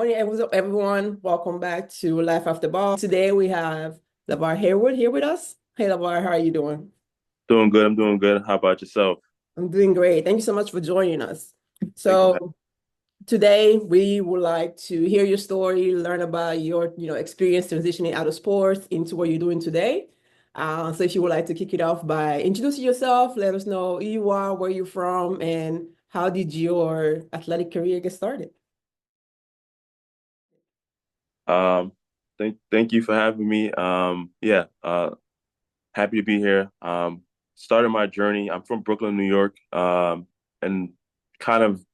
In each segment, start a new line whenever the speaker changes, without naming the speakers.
morning, everyone. Welcome back to Life After Ball. Today we have Lavar Hayward here with us. Hey, Lavar, how are you doing?
Doing good. I'm doing good. How about yourself?
I'm doing great. Thank you so much for joining us.
Thank you for
So today we would like to hear your story, learn about your, experience transitioning out of sports into what you're doing today. So if you would like to kick it off by introducing yourself, let us know who you are, where you're from, and how did your athletic career get started?
having thank you for having me. Happy to be here. Started my journey. I'm from Brooklyn, New York, and kind of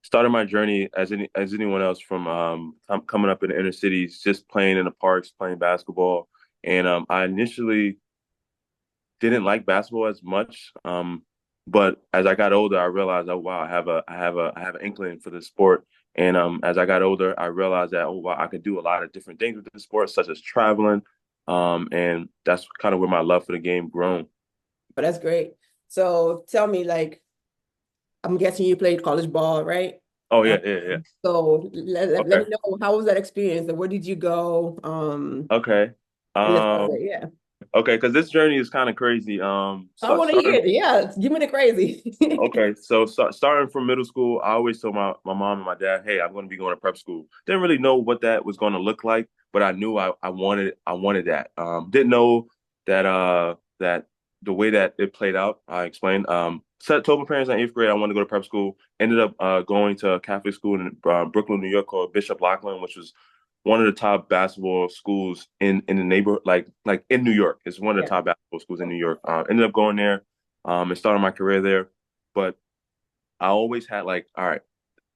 started my journey as anyone else from coming up in the inner cities, just playing in the parks, playing basketball. And I initially didn't like basketball as much. But as I got older, I realized, oh wow, I have an inkling for the sport. And as I got older, I realized that, oh wow, I could do a lot of different things with the sport, such as traveling. And that's kind of where my love for the game grown.
But that's great. So tell me, I'm guessing you played college ball, right?
Oh
Uh,
yeah, yeah, yeah.
so let
Okay,
me know, how was that experience and where did you go?
okay.
And let's start
Um,
there. Yeah.
okay, because this journey is kind of crazy.
I want to hear
Starting
it. Yeah, give me the crazy.
Okay, starting from middle school, I always told my mom and my dad, "Hey, I'm going to be going to prep school." Didn't really know what that was going to look like, but I knew I wanted that. Didn't know that the way that it played out. I explained. Told my parents in eighth grade I wanted to go to prep school. Ended up going to a Catholic school in Brooklyn, New York, called Bishop Loughlin, which was one of the top basketball schools in the neighborhood, like in New York. It's one of the
Yeah.
top basketball schools in New York. Ended up going there, and starting my career there. But I always had like, all right,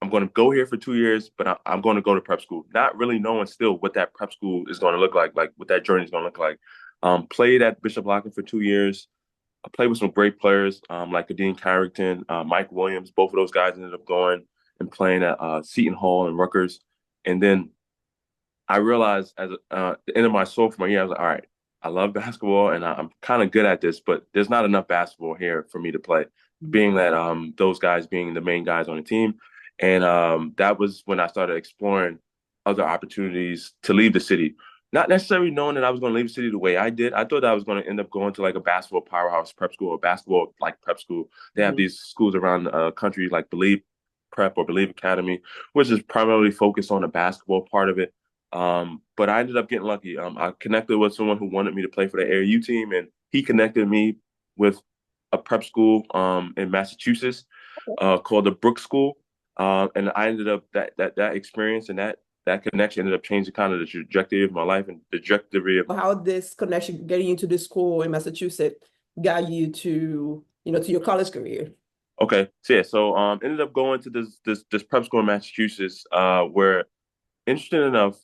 I'm going to go here for 2 years, but I'm going to go to prep school, not really knowing still what that prep school is going to look like what that journey is going to look like. Played at Bishop Locken for 2 years. I played with some great players like Kadeem Carrington, Mike Williams. Both of those guys ended up going and playing at Seton Hall and Rutgers. And then I realized at the end of my sophomore year, I was like, all right, I love basketball and I'm kind of good at this, but there's not enough basketball here for me to play, being that those guys being the main guys on the team. And that was when I started exploring other opportunities to leave the city. Not necessarily knowing that I was going to leave the city the way I did. I thought I was going to end up going to like a basketball powerhouse prep school or basketball like prep school. They have
Mhm.
these schools around the country like Believe Prep or Believe Academy, which is primarily focused on the basketball part of it. But I ended up getting lucky. I connected with someone who wanted me to play for the AAU team, and he connected me with a prep school in Massachusetts called the Brook School. And I ended up that experience and that connection ended up changing kind of the trajectory of my life and the trajectory of.
How this connection getting into this school in Massachusetts got you to, to your college career?
Okay, so yeah, so ended up going to this prep school in Massachusetts, where interesting enough,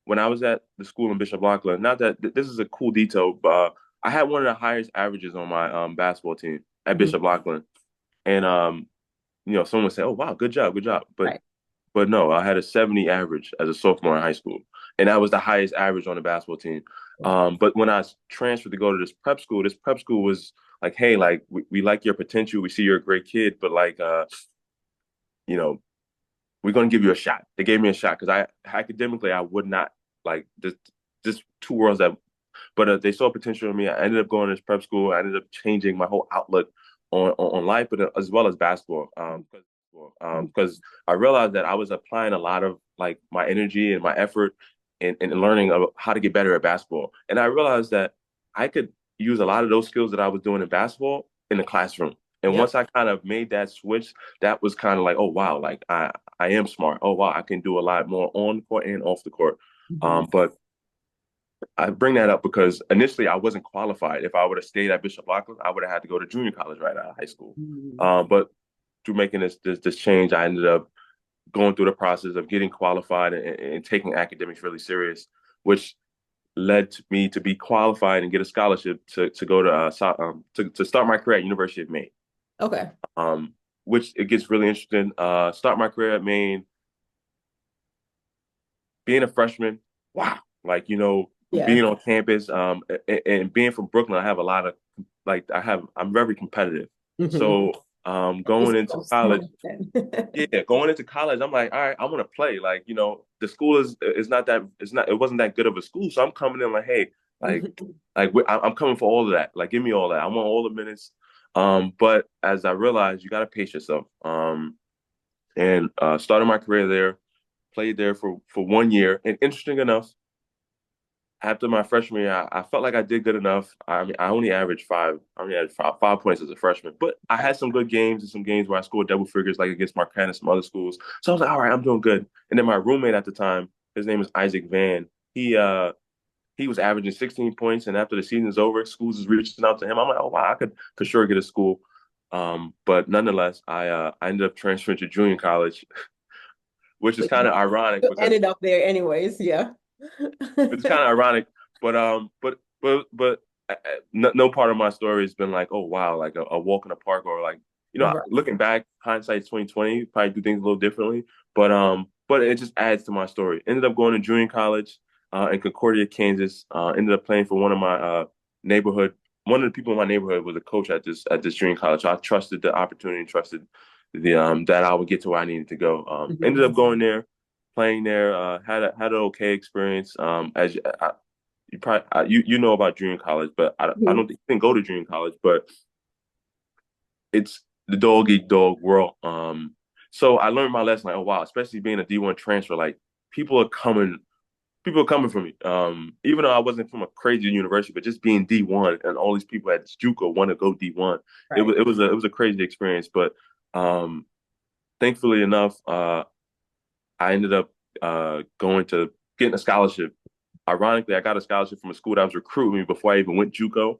when I was at the school in Bishop Loughlin, not that this is a cool detail, but I had one of the highest averages on my basketball team at
Mhm.
Bishop Loughlin, and someone would say, "Oh wow, good job,"
Right.
but no, I had a 70 average as a sophomore in high school, and that was the highest average on the basketball team. But when I transferred to go to this prep school was like, "Hey, like we like your potential, we see you're a great kid, but like you know." We're going to give you a shot. They gave me a shot because I academically I would not like this just two worlds that, but they saw potential in me. I ended up going to this prep school. I ended up changing my whole outlook on life, but as well as basketball. Because I realized that I was applying a lot of like my energy and my effort in learning about how to get better at basketball, and I realized that I could use a lot of those skills that I was doing in basketball in the classroom. And
Yep.
once I kind of made that switch, that was kind of like, oh wow, like I am smart. Oh wow, I can do a lot more on the court and off the court.
Mhm.
But I bring that up because initially I wasn't qualified. If I would have stayed at Bishop Loughlin, I would have had to go to junior college right out of high school.
Mhm.
But through making this change, I ended up going through the process of getting qualified and taking academics really serious, which led to me to be qualified and get a scholarship to go to to start my career at University of Maine.
Okay.
Um, which it gets really interesting. Start my career at Maine, being a freshman. Wow, like
Yeah.
being on campus, and being from Brooklyn, I have a lot of I'm very competitive.
Mhm.
So Going
It's
into
so
college,
smart then.
yeah, going into college, I'm like, all right, I want to play. Like, the school is not that it wasn't that good of a school. So I'm coming in like, hey, like I'm coming for all of that. Like, give me all that. I want all the minutes. But as I realized, you got to pace yourself. And started my career there, played there for 1 year. And interesting enough, after my freshman year, I felt like I did good enough. I mean, I only had five points as a freshman, but I had some good games and some games where I scored double figures, like against Marquette and some other schools. So I was like, all right, I'm doing good. And then my roommate at the time, his name is Isaac Van. He was averaging 16 points, and after the season's over, schools is reaching out to him. I'm like, oh wow, I could for sure get a school. But nonetheless, I ended up transferring to junior college, which is
So
kind of ironic
you
because
ended up there anyways, yeah.
it's kind of ironic, but no part of my story has been like, oh wow, like a walk in the park, or like,
Right.
looking back, hindsight 2020, probably do things a little differently. But it just adds to my story. Ended up going to junior college in Concordia, Kansas. Ended up playing for one of my neighborhood. One of the people in my neighborhood was a coach at this junior college. So I trusted the opportunity, trusted the that I would get to where I needed to go. Ended
Mhm.
up going there, playing there. Had an okay experience. As you probably you know about junior college, but I
Mhm.
don't think you can go to junior college, but it's the dog eat dog world. So I learned my lesson. Like, oh wow, especially being a D1 transfer, like people are coming, people are coming for me. Even though I wasn't from a crazy university, but just being D1 and all these people at JUCO want to go D1,
Right.
it was a crazy experience. But um, thankfully enough, I ended up going to getting a scholarship. Ironically, I got a scholarship from a school that was recruiting me before I even went JUCO.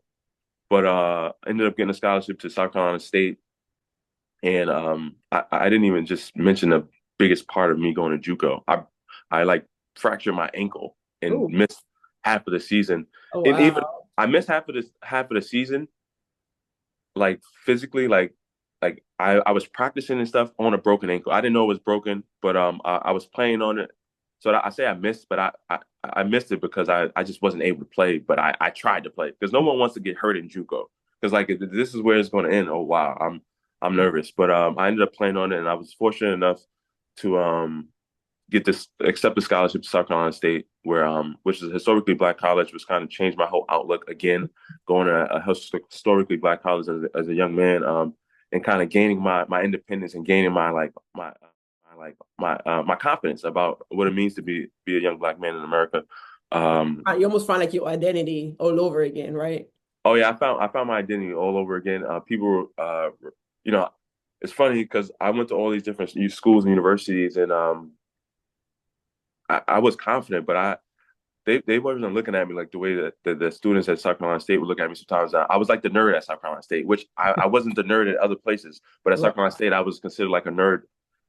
But I ended up getting a scholarship to South Carolina State, and I didn't even just mention the biggest part of me going to JUCO. I like fractured my ankle and
Oh,
missed half of the season,
oh
and even
wow.
I missed half of the season, like physically, like I was practicing and stuff on a broken ankle. I didn't know it was broken, but I was playing on it. So I say I missed, but I missed it because I just wasn't able to play. But I tried to play because no one wants to get hurt in JUCO, because like this is where it's going to end. Oh wow, I'm nervous, but I ended up playing on it, and I was fortunate enough to accept the scholarship to South Carolina State, where which is a historically black college, which kind of changed my whole outlook again, going to a historically black college as a young man, and kind of gaining my independence and gaining my confidence about what it means to be a young black man in America.
You almost find like your identity all over again, right?
Oh yeah, I found my identity all over again. People, you know, it's funny because I went to all these different schools and universities, and I was confident, but they wasn't looking at me like the way that the students at South Carolina State would look at me sometimes. I was like the nerd at South Carolina State, which I wasn't the nerd at other places, but at South
Right.
Carolina State, I was considered like a nerd,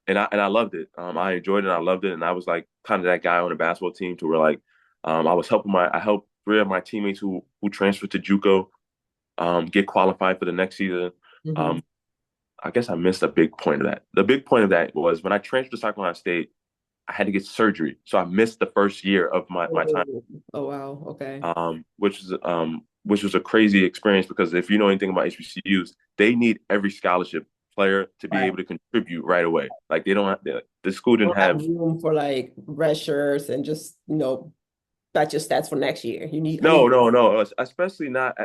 and I loved it. I enjoyed it, and I loved it, and I was like kind of that guy on the basketball team to where like I helped three of my teammates who transferred to JUCO get qualified for the next season.
Hmm.
Um, I guess I missed a big point of that. The big point of that was when I transferred to South Carolina State, I had to get surgery, so I missed the first year of my time,
Oh, oh wow. Okay.
which was a crazy experience because if you know anything about HBCUs, they need every scholarship player to be
Right.
able to contribute right away. Like they don't have the school didn't
Don't have
have.
room for like red shirts and just, that's your stats for next year. I
No,
need,
no, no. Especially not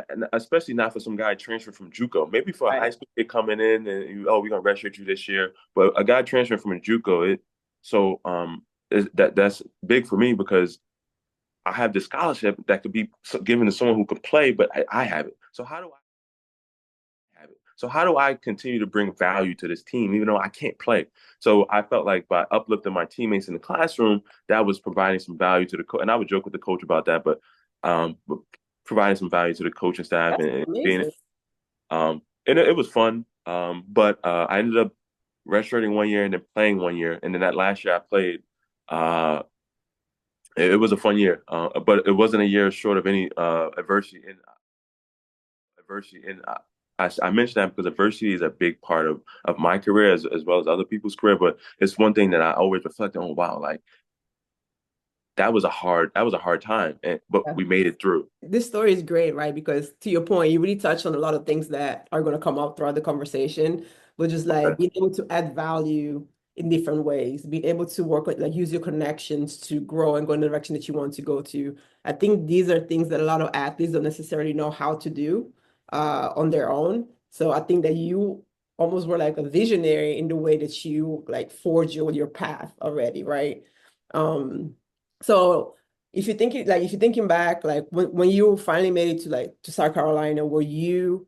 for some guy transferred from JUCO. Maybe for a
right.
high school kid coming in and we're gonna redshirt you this year. But a guy transferring from a JUCO, so that's big for me because I have this scholarship that could be given to someone who could play, but I have it. So how do I have it? So how do I continue to bring value to this team, even though I can't play? So I felt like by uplifting my teammates in the classroom, that was providing some value to the coach. And I would joke with the coach about that, but providing some value to the coaching staff
That's
and being,
amazing.
and it was fun. But I ended up redshirting 1 year and then playing 1 year, and then that last year I played. Uh, it was a fun year, but it wasn't a year short of any adversity. And I mentioned that because adversity is a big part of my career as well as other people's career. But it's one thing that I always reflect on. Wow, like that was a hard time, but
Yeah.
we made it through.
This story is great, right? Because to your point, you really touched on a lot of things that are going to come up throughout the conversation. but just
Okay.
like being able to add value in different ways, being able to work with, like, use your connections to grow and go in the direction that you want to go to. I think these are things that a lot of athletes don't necessarily know how to do on their own. So I think that you almost were like a visionary in the way that you like forged your path already, right? So if you're thinking back, like when you finally made it to like to South Carolina, were you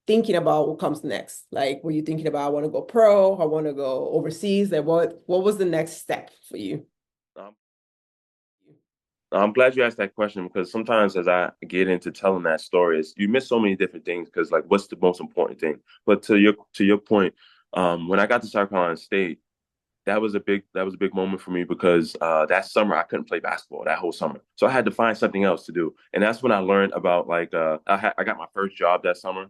thinking about what comes next? Like, were you thinking about I want to go pro, I want to go overseas? Like what was the next step for you?
Um, I'm glad you asked that question because sometimes as I get into telling that story, you miss so many different things because like what's the most important thing? But to your point, when I got to South Carolina State, that was a big moment for me because that summer I couldn't play basketball that whole summer, so I had to find something else to do, and that's when I learned about like I got my first job that summer,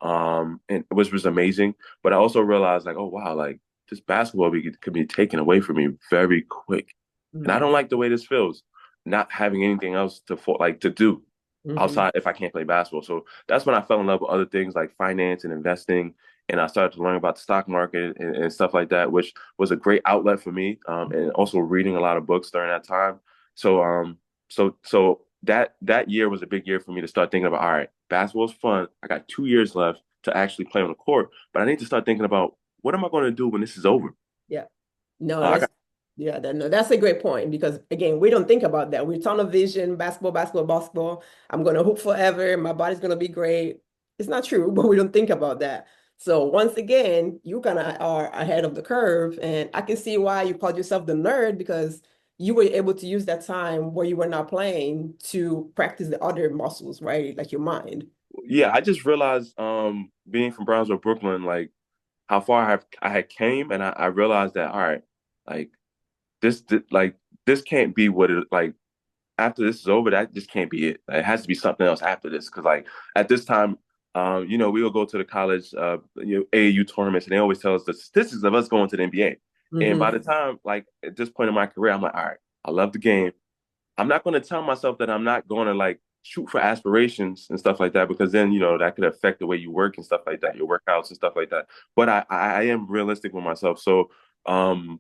and which was amazing. But I also realized like, oh wow, like this basketball could be taken away from me very quick, and I
Mm-hmm.
don't like the way this feels, not having anything else to do
Mm-hmm.
outside if I can't play basketball. So that's when I fell in love with other things like finance and investing. And I started to learn about the stock market and stuff like that, which was a great outlet for me. And also reading a lot of books during that time. So that year was a big year for me to start thinking about, all right, basketball's fun. I got 2 years left to actually play on the court, but I need to start thinking about what am I going to do when this is over?
Yeah. No,
I
that's
got
yeah, no, that's a great point because again, we don't think about that. We're tunnel vision, basketball, basketball, basketball. I'm gonna hoop forever. My body's gonna be great. It's not true, but we don't think about that. So once again, you kind of are ahead of the curve, and I can see why you called yourself the nerd because you were able to use that time where you were not playing to practice the other muscles, right? Like your mind.
yeah, I just realized being from Brownsville, Brooklyn, like how far I had came, and I realized that all right, like like this can't be what it like after this is over. That just can't be it. Like, it has to be something else after this because like at this time, we will go to the college AAU tournaments, and they always tell us the statistics of us going to the NBA. And by
Hmm.
the time like at this point in my career, I'm like, all right, I love the game. I'm not going to tell myself that I'm not going to like shoot for aspirations and stuff like that because then that could affect the way you work and stuff like that, your workouts and stuff like that. But I am realistic with myself. So um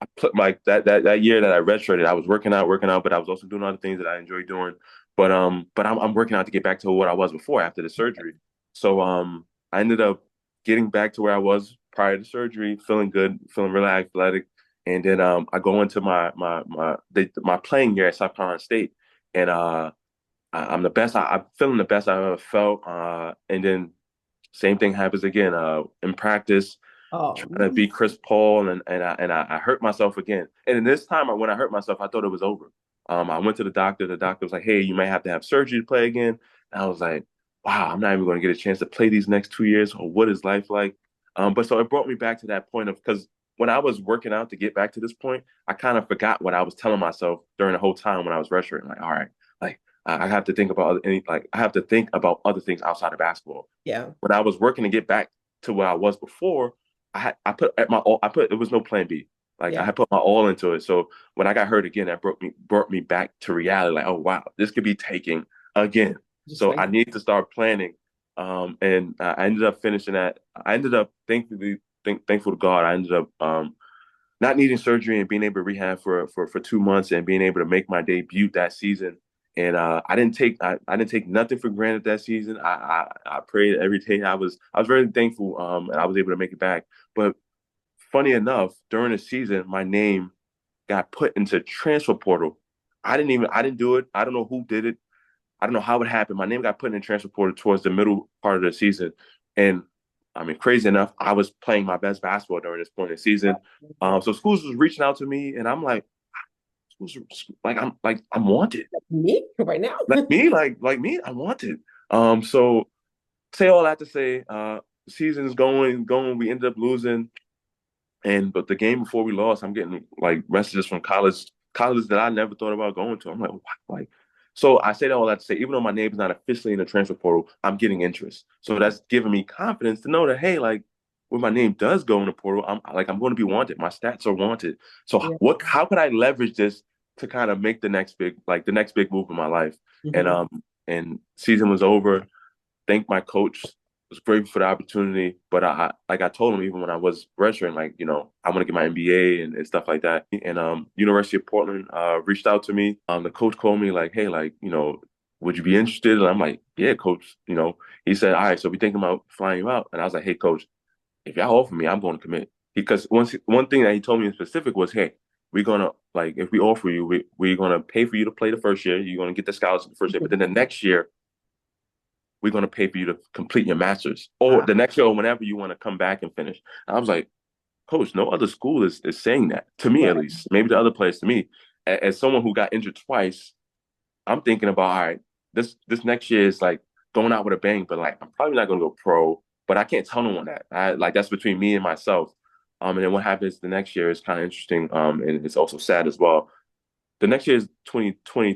I put like that year that I redshirted, I was working out, but I was also doing other things that I enjoy doing. But I'm working out to get back to what I was before after the surgery. So I ended up getting back to where I was prior to surgery, feeling good, feeling really athletic. And then I go into my playing year at South Carolina State, and I'm the best. I'm feeling the best I've ever felt. And then same thing happens again in practice
Oh,
trying to be Chris Paul, and I hurt myself again. And then this time, when I hurt myself, I thought it was over. I went to the doctor. The doctor was like, "Hey, you may have to have surgery to play again." And I was like, "Wow, I'm not even going to get a chance to play these next 2 years. Or what is life like?" But so it brought me back to that point of because when I was working out to get back to this point, I kind of forgot what I was telling myself during the whole time when I was redshirting. Like, all right, like I have to think about I have to think about other things outside of basketball.
yeah,
When I was working to get back to where I was before, I put at my all I put it was no plan B. Like I
yeah.
had put my all into it. So when I got hurt again, that brought me back to reality. Like, oh wow, this could be taking again.
Just
So
like
I need to start planning. And I ended up finishing that. I ended up thankful to God. I ended up not needing surgery and being able to rehab for 2 months and being able to make my debut that season. And I didn't take nothing for granted that season. I prayed every day. I was very thankful, and I was able to make it back. But funny enough, during the season, my name got put into transfer portal. I didn't do it. I don't know who did it. I don't know how it happened. My name got put in transfer portal towards the middle part of the season, and I mean, crazy enough, I was playing my best basketball during this point in the season. So schools was reaching out to me, and I'm like, schools I'm wanted,
me right now.
like me, I'm wanted. So say all that to say, season's going. We ended up losing. But the game before we lost, I'm getting like messages from colleges that I never thought about going to. I'm like, wow, like, so I say that all that to say, even though my name's not officially in the transfer portal, I'm getting interest. So that's giving me confidence to know that hey, like when my name does go in the portal, I'm going to be wanted. My stats are wanted. So
Yeah.
how could I leverage this to kind of make the next big move in my life? And
Hmm.
and season was over. Thank my coach. was grateful for the opportunity, but like I told him even when I was redshirting, like, I want to get my MBA and stuff like that. And University of Portland reached out to me. The coach called me like, hey, like, would you be interested? And I'm like, yeah, coach. He said, all right, so we thinking about flying you out. And I was like, hey, coach, if y'all offer me, I'm going to commit. Because one thing that he told me in specific was, hey, we're gonna like if we offer you, we're gonna pay for you to play the first year. You're gonna get the scholarship the first year, but then the next year we're going to pay for you to complete your master's or
Wow.
the next year or whenever you want to come back and finish. And I was like, coach, no other school is saying that to me, at
Right.
least, maybe the other players to me. As someone who got injured twice, I'm thinking about, all right, this next year is like going out with a bang, but like, I'm probably not going to go pro, but I can't tell no one that. Like, that's between me and myself. And then what happens the next year is kind of interesting. And it's also sad as well. The next year is 2020,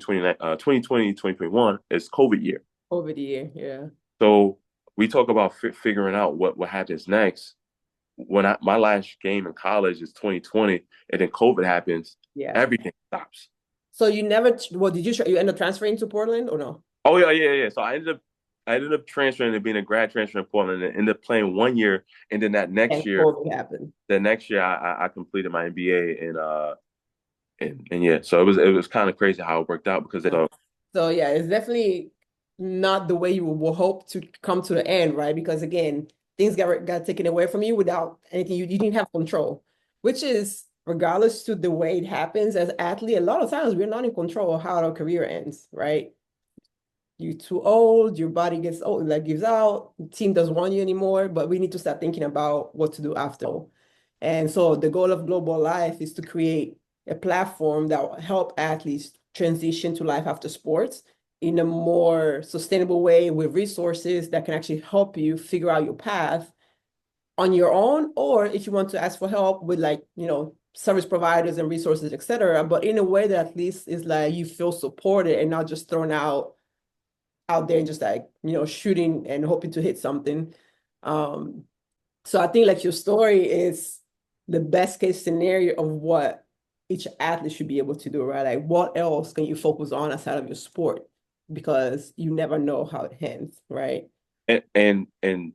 2021 is COVID year.
Over the year, yeah.
So we talk about figuring out what happens next. When my last game in college is 2020, and then COVID happens,
Yeah.
everything stops.
So you never, well, did you end up transferring to Portland or no?
Oh yeah, yeah, yeah. So I ended up transferring to being a grad transfer in Portland and ended up playing 1 year, and then that
And
next year,
COVID happened.
I completed my MBA and yeah, so it was kind of crazy how it worked out because
So yeah, it's definitely not the way you will hope to come to the end, right? Because again, things got taken away from you without anything. You didn't have control, which is regardless to the way it happens as athlete, a lot of times we're not in control of how our career ends, right? You're too old, your body gets old, like gives out, the team doesn't want you anymore, but we need to start thinking about what to do after. And so the goal of Global Life is to create a platform that will help athletes transition to life after sports in a more sustainable way with resources that can actually help you figure out your path on your own, or if you want to ask for help with like, service providers and resources, etc. But in a way that at least is like you feel supported and not just thrown out there and just like, shooting and hoping to hit something. Um, so I think like your story is the best case scenario of what each athlete should be able to do, right? Like what else can you focus on outside of your sport? Because you never know how it ends, right?
and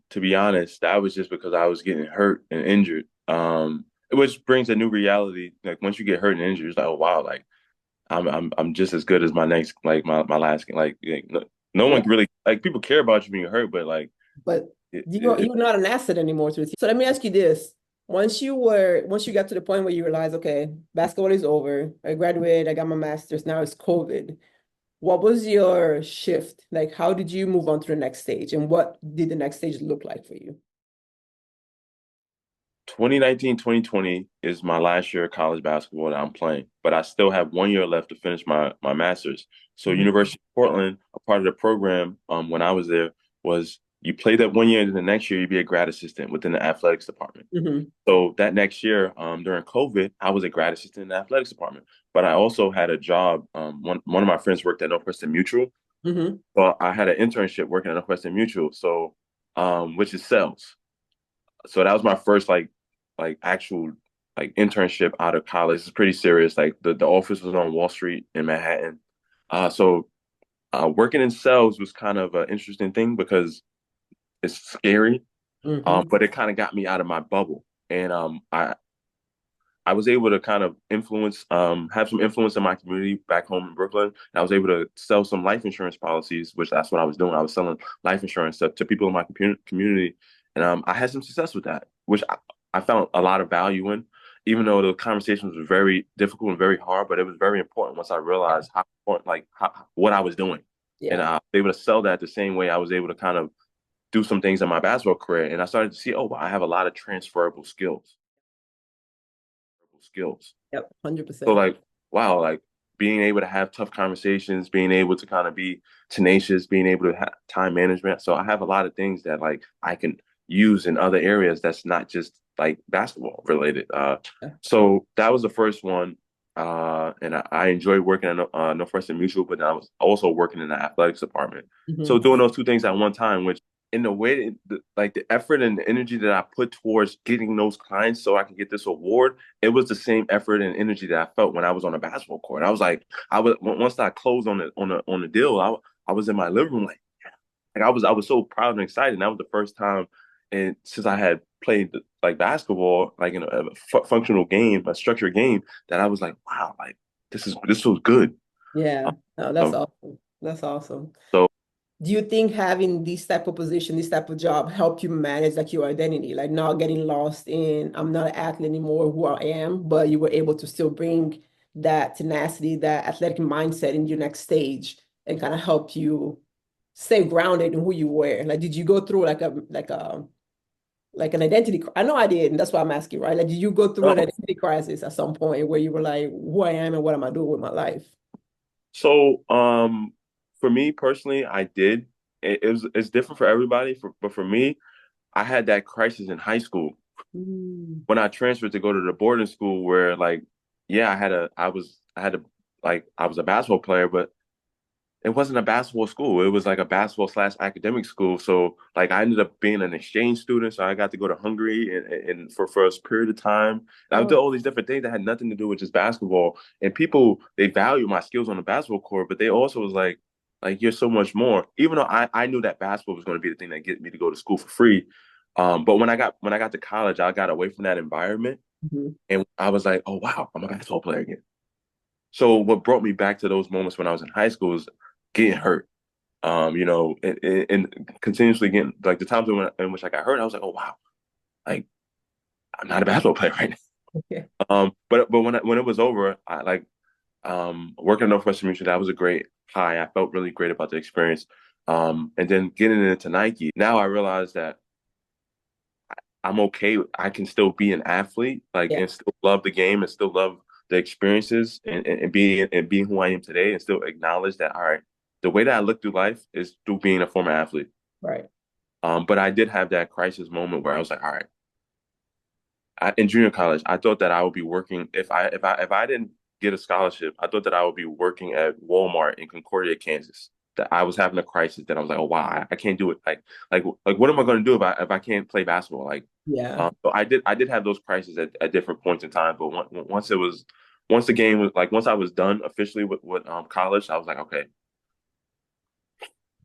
to be honest, that was just because I was getting hurt and injured. Which brings a new reality. Like once you get hurt and injured, it's like, oh wow, like I'm just as good as my next like my last game. Like no
Yeah.
one really like people care about you being hurt, but like
But
it,
you're
it,
you're not an asset anymore to the team. So let me ask you this. Once you got to the point where you realize, okay, basketball is over, I graduated, I got my master's, now it's COVID. What was your shift? Like, how did you move on to the next stage? And what did the next stage look like for you?
2019, 2020 is my last year of college basketball that I'm playing, but I still have 1 year left to finish my master's. So
Mhm.
University of Portland, a part of the program when I was there was you play that 1 year and then the next year you'd be a grad assistant within the athletics department.
Mhm.
So that next year, during COVID, I was a grad assistant in the athletics department. But I also had a job. One of my friends worked at Northwestern Mutual.
Mhm.
Well, I had an internship working at Northwestern Mutual, so which is sales. So that was my first like actual like internship out of college. It's pretty serious. Like the office was on Wall Street in Manhattan. So working in sales was kind of an interesting thing because it's scary,
Mhm.
but it kind of got me out of my bubble. And I was able to kind of have some influence in my community back home in Brooklyn. And I was able to sell some life insurance policies, which that's what I was doing. I was selling life insurance to people in my community. And I had some success with that, which I found a lot of value in, even though the conversations were very difficult and very hard, but it was very important once I realized how important, like what I was doing. And
Yeah.
I was able to sell that the same way I was able to kind of do some things in my basketball career. And I started to see, oh, wow, I have a lot of transferable skills.
Yep.
So
100%.
like, wow, like being able to have tough conversations, being able to kind of be tenacious, being able to have time management. So I have a lot of things that like I can use in other areas that's not just like basketball related. So that was the first one. And I enjoyed working at Northwestern Mutual, but I was also working in the athletics department. So
Mhm.
doing those two things at one time, which in the way like the effort and the energy that I put towards getting those clients so I can get this award, it was the same effort and energy that I felt when I was on a basketball court. I was like, I was once I closed on the deal, I was in my living room like, yeah. like I was so proud and excited. And that was the first time, and since I had played like basketball, like in a functional game, a structured game, that I was like, wow, like this feels good.
Yeah, no, that's
Um,
awesome. That's awesome.
so
Do you think having this type of position, this type of job help you manage like your identity, like not getting lost in I'm not an athlete anymore, who I am, but you were able to still bring that tenacity, that athletic mindset in your next stage and kind of help you stay grounded in who you were? Like, did you go through like an identity? I know I did, and that's why I'm asking, right? Like, did you go through an
no,
identity crisis at some point where you were like, who I am and what am I doing with my life?
so for me personally, I did. It's different for everybody, but for me, I had that crisis in high school
Mm.
when I transferred to go to the boarding school where like, yeah, I had a like I was a basketball player, but it wasn't a basketball school. It was like a basketball slash academic school. So like I ended up being an exchange student. So I got to go to Hungary and for a period of time. And I did
Oh,
all these different things that had nothing to do with just basketball. And people they value my skills on the basketball court, but they also was like you're so much more. Even though I knew that basketball was going to be the thing that get me to go to school for free. But when I got to college, I got away from that environment
mhm.
and I was like, oh wow, I'm a basketball player again. So what brought me back to those moments when I was in high school is getting hurt, and continuously getting like the times in which I got hurt, I was like, oh wow, like I'm not a basketball player right now.
Okay.
But when it was over, I like working at Northwestern Mutual, that was a great high. I felt really great about the experience. And then getting into Nike, now I realize that I'm okay. I can still be an athlete, like,
Yeah,
and still love the game and still love the experiences and being who I am today and still acknowledge that, all right, the way that I look through life is through being a former athlete.
right.
But I did have that crisis moment where I was like, all right, in junior college, I thought that I would be working if I didn't get a scholarship, I thought that I would be working at Walmart in Concordia, Kansas. That I was having a crisis. That I was like, oh wow, I can't do it. Like what am I going to do if I can't play basketball? Like,
Yeah.
so I did have those crises at different points in time. But once the game was like once I was done officially with college, I was like, okay,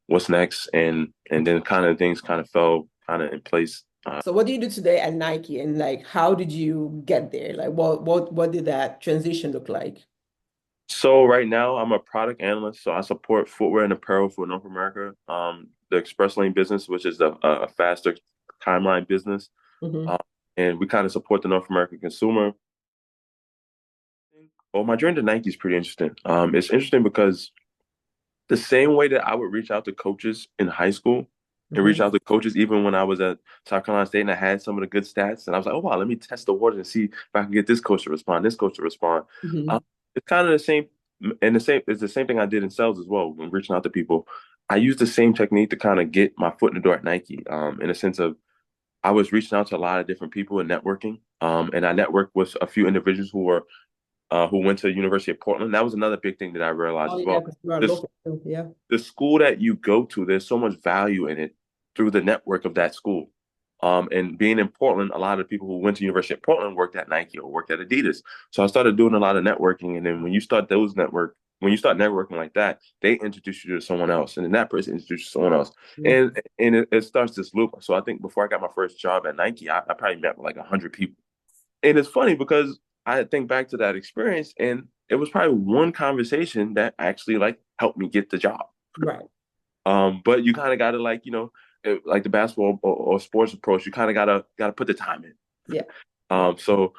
what's next? And then kind of things kind of fell kind of in place.
So what do you do today at Nike and like how did you get there? Like what did that transition look like?
So right now I'm a product analyst. So I support footwear and apparel for North America. The express lane business, which is a faster timeline business,
Hmm.
um, and we kind of support the North American consumer. Well, my journey to Nike is pretty interesting. It's interesting because the same way that I would reach out to coaches in high school and reach
Hmm.
out to coaches even when I was at South Carolina State and I had some of the good stats and I was like, oh wow, let me test the waters and see if I can get this coach to respond, this coach to respond. Um,
Hmm.
it's kind of the same, and it's the same thing I did in sales as well when reaching out to people. I used the same technique to kind of get my foot in the door at Nike, in a sense of I was reaching out to a lot of different people and networking, and I networked with a few individuals who went to the University of Portland. That was another big thing that I realized
Oh
as
yeah,
well.
because you are
This
local too. Yeah.
the school that you go to, there's so much value in it through the network of that school. And being in Portland, a lot of people who went to University of Portland worked at Nike or worked at Adidas. So I started doing a lot of networking. And then when you start networking like that, they introduce you to someone else, and then that person introduces you to someone else,
Mm.
and it starts this loop. So I think before I got my first job at Nike, I probably met with like 100 people. And it's funny because I think back to that experience, and it was probably one conversation that actually like helped me get the job.
Right.
But you kind of got to like like the basketball or sports approach, you kind of gotta put the time in.
Yeah. Yeah.
So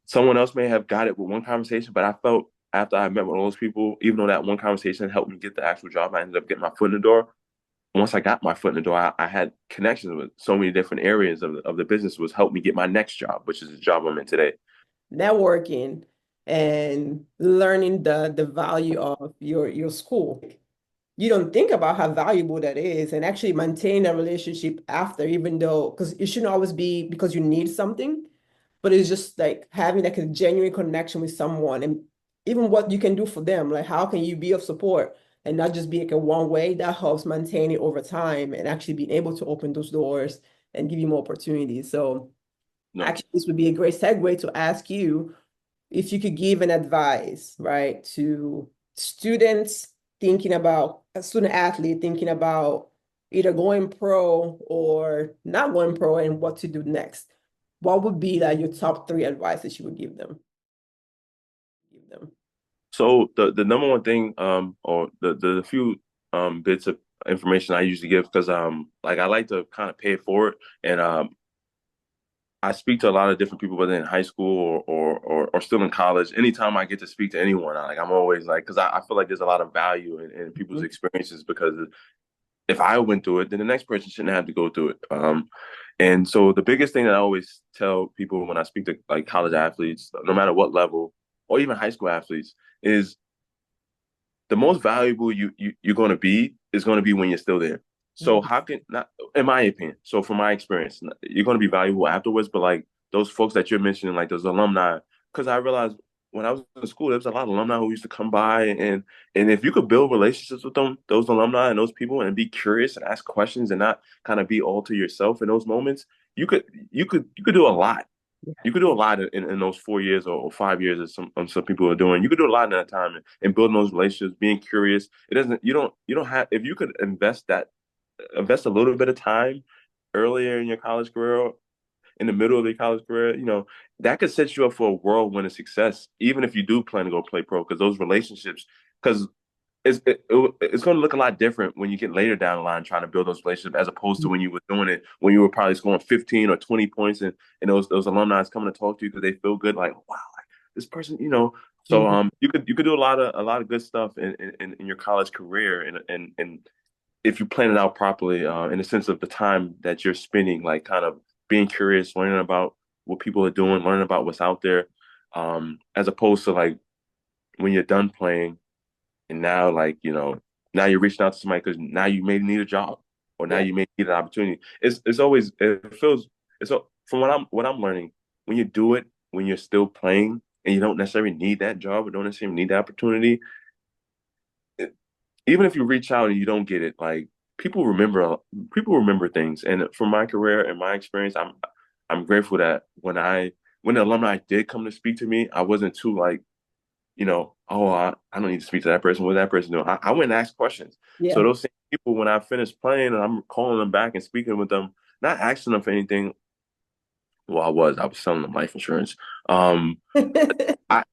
someone else may have got it with one conversation, but I felt after I met with all those people, even though that one conversation helped me get the actual job, I ended up getting my foot in the door. Once I got my foot in the door, I had connections with so many different areas of the business, was helped me get my next job, which is the job I'm in today.
Networking and learning the value of your school. You don't think about how valuable that is and actually maintain a relationship after, even though, because it shouldn't always be because you need something, but it's just like having like a genuine connection with someone and even what you can do for them. Like, how can you be of support and not just be like a one way that helps maintain it over time and actually being able to open those doors and give you more opportunities. So,
No,
actually, this would be a great segue to ask you if you could give an advice, right, to students thinking about a student athlete thinking about either going pro or not going pro and what to do next, what would be like your top three advice that you would give them? Give them.
So the number one thing, or the few bits of information I usually give, because like I like to kind of pay it forward, and I speak to a lot of different people, whether in high school or still in college. Anytime I get to speak to anyone, I'm always like, because I feel like there's a lot of value in people's
Mhm.
experiences, because if I went through it, then the next person shouldn't have to go through it. And so the biggest thing that I always tell people when I speak to like college athletes, no matter what level, or even high school athletes, is the most valuable you're going to be is going to be when you're still there. So
Mhm.
how can not, in my opinion, so from my experience, you're going to be valuable afterwards. But like those folks that you're mentioning, like those alumni, because I realized when I was in school, there was a lot of alumni who used to come by, and if you could build relationships with them, those alumni and those people, and be curious and ask questions and not kind of be all to yourself in those moments, you could you could do a lot. You could do a lot in those 4 years or 5 years that some people are doing. You could do a lot in that time and building those relationships, being curious. It doesn't you don't have if you could invest a little bit of time earlier in your college career, in the middle of your college career, that could set you up for a whirlwind of success, even if you do plan to go play pro, because those relationships, because it's going to look a lot different when you get later down the line trying to build those relationships as opposed to when you were doing it when you were probably scoring 15 or 20 points, and those alumni is coming to talk to you because they feel good, like, wow, like this person. So
Mhm.
you could do a lot of good stuff in your college career, and if you plan it out properly, in the sense of the time that you're spending, like kind of being curious, learning about what people are doing, learning about what's out there, as opposed to like when you're done playing and now, like, now you're reaching out to somebody because now you may need a job, or now
Yeah.
you may need an opportunity. It's always it feels it's from what I'm learning, when you do it when you're still playing and you don't necessarily need that job or don't necessarily need that opportunity, it, even if you reach out and you don't get it, like people remember people remember things. And from my career and my experience, I'm grateful that when the alumni did come to speak to me, I wasn't too like, oh, I don't need to speak to that person. What that person doing? I went and asked questions. So
Yeah.
those same people, when I finished playing and I'm calling them back and speaking with them, not asking them for anything. Well, I was selling them life insurance. Um,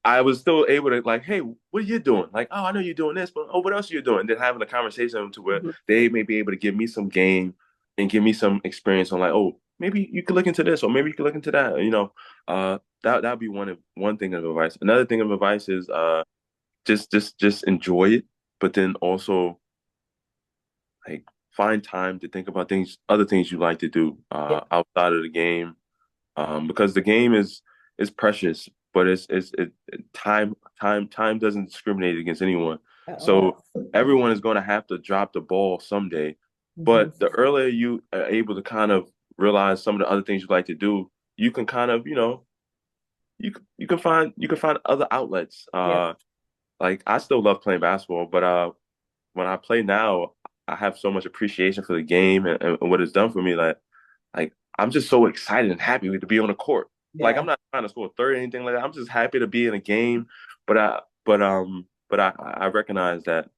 I was still able to like, hey, what are you doing? Like, oh, I know you're doing this, but oh, what else are you doing? Then having a conversation to where
Mhm.
they may be able to give me some game and give me some experience on like, oh, maybe you could look into this or maybe you could look into that. That'd be one thing of advice. Another thing of advice is just enjoy it, but then also like find time to think about other things you like to do
Yeah.
outside of the game, because the game is precious, but time doesn't discriminate against anyone.
At
So
all.
everyone is going to have to drop the ball someday,
Mhm.
but the earlier you are able to kind of realize some of the other things you like to do, you can kind of you can find other outlets.
Yeah.
Like I still love playing basketball, but when I play now, I have so much appreciation for the game and what it's done for me. Like I'm just so excited and happy to be on the court. Like I'm
Yeah.
not trying to score a third or anything like that. I'm just happy to be in a game. But I recognize that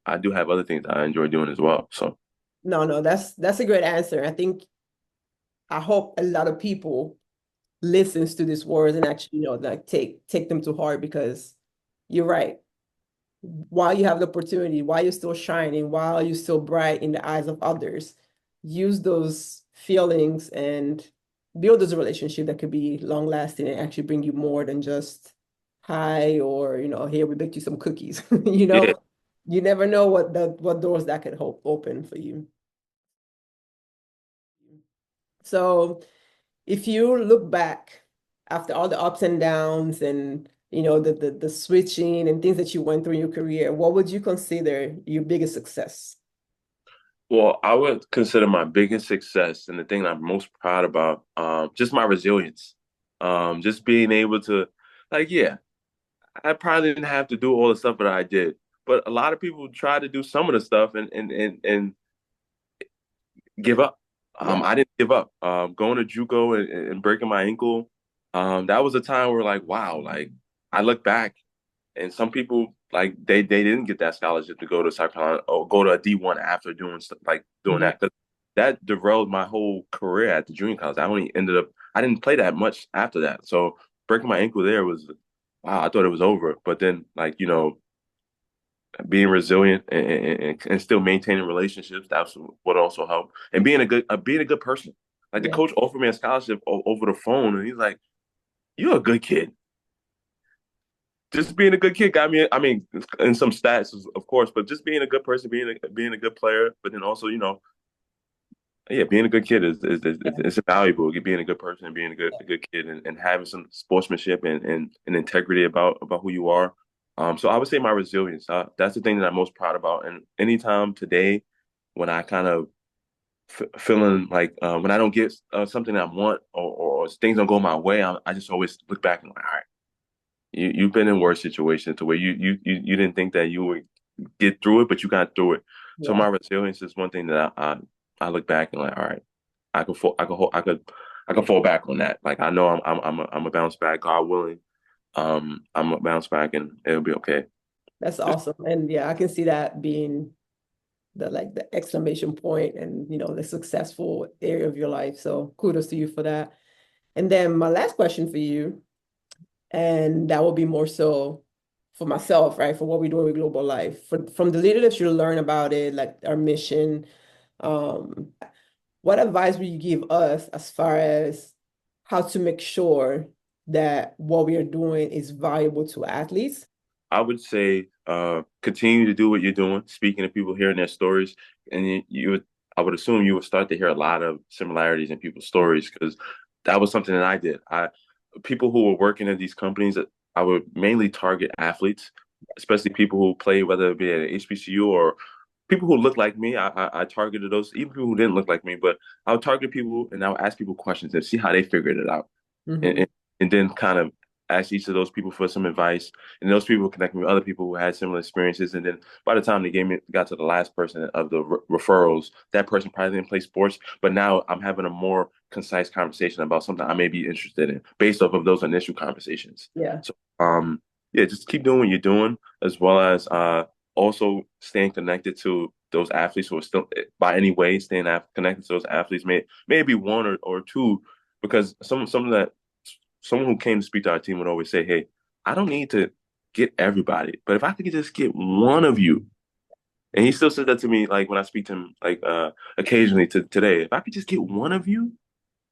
I do have other things that I enjoy doing as well. So
No, no, that's a great answer. I think I hope a lot of people listens to these words and actually, like take them to heart because you're right. While you have the opportunity, while you're still shining, while you're still bright in the eyes of others, use those feelings and build this relationship that could be long lasting and actually bring you more than just hi or here we baked you some cookies.
yeah.
You never know what doors that could hope open for you. So if you look back after all the ups and downs and the switching and things that you went through in your career, what would you consider your biggest success?
Well, I would consider my biggest success and the thing I'm most proud about, just my resilience. Just being able to, like, yeah, I probably didn't have to do all the stuff that I did, but a lot of people try to do some of the stuff and give up.
Yeah.
I didn't give up. Going to JUCO and breaking my ankle, that was a time where like, wow, like I look back and some people like they didn't get that scholarship to go to South Carolina or go to a D1 after doing stuff like doing
Mhm.
that. 'Cause that derailed my whole career at the junior college. I didn't play that much after that. So breaking my ankle there was wow, I thought it was over. But then like, being resilient and still maintaining relationships, that's what also helped. And being a good person. Like the
Yeah,
coach offered me a scholarship over the phone and he's like, "You're a good kid." Just being a good kid got me. I mean, in some stats, of course, but just being a good person, being a good player, but then also, yeah, being a good kid
yeah,
is valuable. Being a good person, being a good kid, and having some sportsmanship and integrity about who you are. So I would say my resilience. That's the thing that I'm most proud about. And anytime today, when I kind of feeling like when I don't get something I want or things don't go my way, I just always look back and like, all right, you've been in worse situations to where you didn't think that you would get through it, but you got through it. So
yeah.
my resilience is one thing that I look back and like, all right, I could fall back on that. Like I know I'm a bounce back, God willing. I'm a bounce back and it'll be okay.
That's
Just
awesome. And yeah, I can see that being the exclamation point and the successful area of your life. So kudos to you for that. And then my last question for you, and that will be more so for myself, right? For what we do with Global Life. From the leaders you learn about it, like our mission, um, what advice would you give us as far as how to make sure that what we are doing is valuable to athletes?
I would say continue to do what you're doing, speaking to people, hearing their stories, and I would assume you would start to hear a lot of similarities in people's stories because that was something that I did. People who were working at these companies, I would mainly target athletes, especially people who play, whether it be at HBCU or people who look like me. I targeted those, even people who didn't look like me, but I would target people and I would ask people questions and see how they figured it out and,
Hmm.
and, and then kind of ask each of those people for some advice. And those people connect me with other people who had similar experiences. And then by the time got to the last person of the referrals, that person probably didn't play sports, but now I'm having a more concise conversation about something I may be interested in based off of those initial conversations.
Yeah,
So, yeah, just keep doing what you're doing, as well as also staying connected to those athletes who are still, by any way, staying connected to those athletes. Maybe one or two, because someone who came to speak to our team would always say, "Hey, I don't need to get everybody, but if I could just get one of you," and he still said that to me, like when I speak to him, like occasionally to today, if I could just get one of you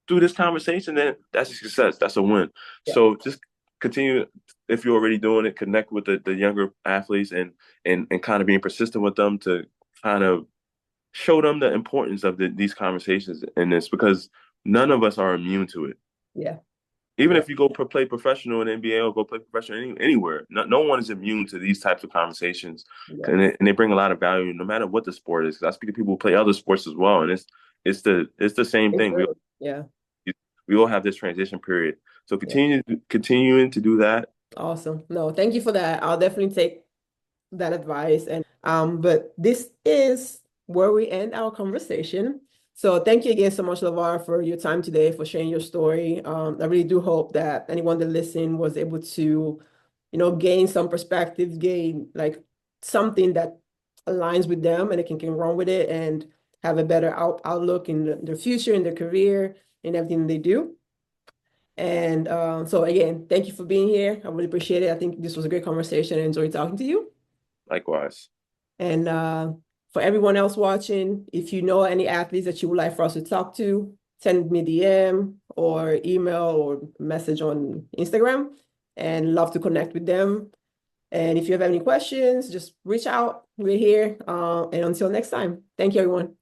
through this conversation, then that's a success. That's a win.
yeah,
So just continue if you're already doing it, connect with the younger athletes and kind of being persistent with them to kind of show them the importance of these conversations in this because none of us are immune to it.
yeah,
Even
yeah,
if you go play professional in the NBA or go play professional anywhere, no one is immune to these types of conversations,
yeah.
and they bring a lot of value no matter what the sport is. 'Cause I speak to people who play other sports as well, and it's the same
It's
thing.
true. Yeah,
We all have this transition period, so
yeah.
continuing to do that.
Awesome. No, thank you for that. I'll definitely take that advice. And but this is where we end our conversation. So thank you again so much, Lavar, for your time today, for sharing your story. I really do hope that anyone that listened was able to, gain some perspective, gain like something that aligns with them and they can run with it and have a better outlook in their future, in their career, in everything they do. And so again, thank you for being here. I really appreciate it. I think this was a great conversation. I enjoyed talking to you.
Likewise,
And for everyone else watching, if you know any athletes that you would like for us to talk to, send me DM or email or message on Instagram and love to connect with them. And if you have any questions, just reach out. We're here. And until next time, thank you, everyone.